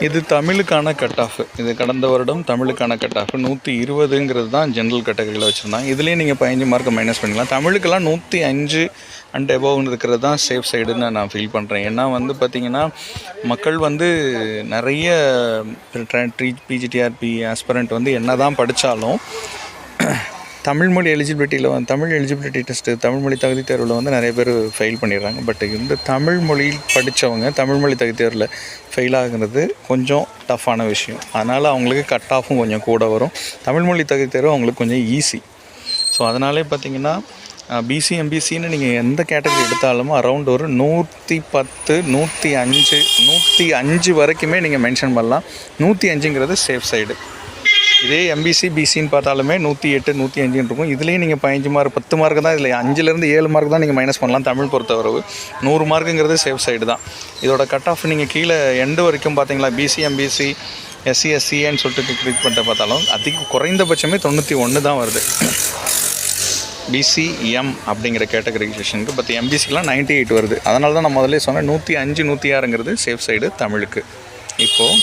இது தமிழுக்கான cut off. இது கடந்த வருடம் தமிழுக்கான கட் ஆஃப் 120ங்கிறது தான் ஜென்ரல் கேட்டகரியில் வச்சுருந்தாங்க. இதுலேயே நீங்கள் 15 மார்க்கை மைனஸ் பண்ணிக்கலாம். தமிழுக்கெல்லாம் 105 அண்ட் எபோவ்னு இருக்கிறது தான் சேஃப் சைடுன்னு நான் ஃபீல் பண்ணுறேன். ஏன்னா பார்த்திங்கன்னா மக்கள் நிறைய பிஜிடிஆர்பி ஆஸ்பரண்ட் என்ன தான் படித்தாலும் தமிழ் மொழி எலிஜிபிலிட்டியில் தமிழ் எலிஜிபிலிட்டி டெஸ்ட்டு தமிழ் மொழி தகுதி தேர்வில் நிறைய பேர் ஃபெயில் பண்ணிடுறாங்க. பட் இந்த தமிழ் மொழி படித்தவங்க தமிழ் மொழி தகுதி தேர்வில் ஃபெயில் ஆகுறது கொஞ்சம் டஃப்பான விஷயம். அதனால் அவங்களுக்கு கட் ஆஃபும் கொஞ்சம் கூட வரும். தமிழ் மொழி தகுதி தேர்வு அவங்களுக்கு கொஞ்சம் ஈஸி. ஸோ அதனாலே பார்த்திங்கன்னா பிசி எம்பிசின்னு நீங்கள் எந்த கேட்டகரி எடுத்தாலும் அரௌண்ட் ஒரு 110 105 வரைக்குமே நீங்கள் மென்ஷன் பண்ணலாம். 105ங்கிறது சேஃப் சைடு. இதே எம்பிசி பிசின்னு பார்த்தாலுமே 108 105 இருக்கும். இதுலேயும் நீங்கள் 15 மார்க் 10 மார்க்கு தான். இதில் 5லேருந்து 7 மார்க் தான் நீங்கள் மைனஸ் பண்ணலாம். தமிழ் பொறுத்தவரவு 100 மார்க்குங்கிறது சேஃப் சைடு தான். இதோட கட் ஆஃப் நீங்கள் கீழே எண்டு வரைக்கும் பார்த்தீங்களா, பிசி எம்பிசி எஸ்சி எஸ்சின்னு சொல்லிட்டு கிளிக் பண்ணிட்டு பார்த்தாலும் குறைந்தபட்சமே 91 தான் வருது பிசிஎம் அப்படிங்கிற கேட்டகரைசேஷனுக்கு. பட் எம்பிசிக்கெலாம் 98 வருது. அதனால தான் நான் முதல்ல சொன்னேன் 105 106ங்கிறது சேஃப் சைடு தமிழுக்கு. இப்போது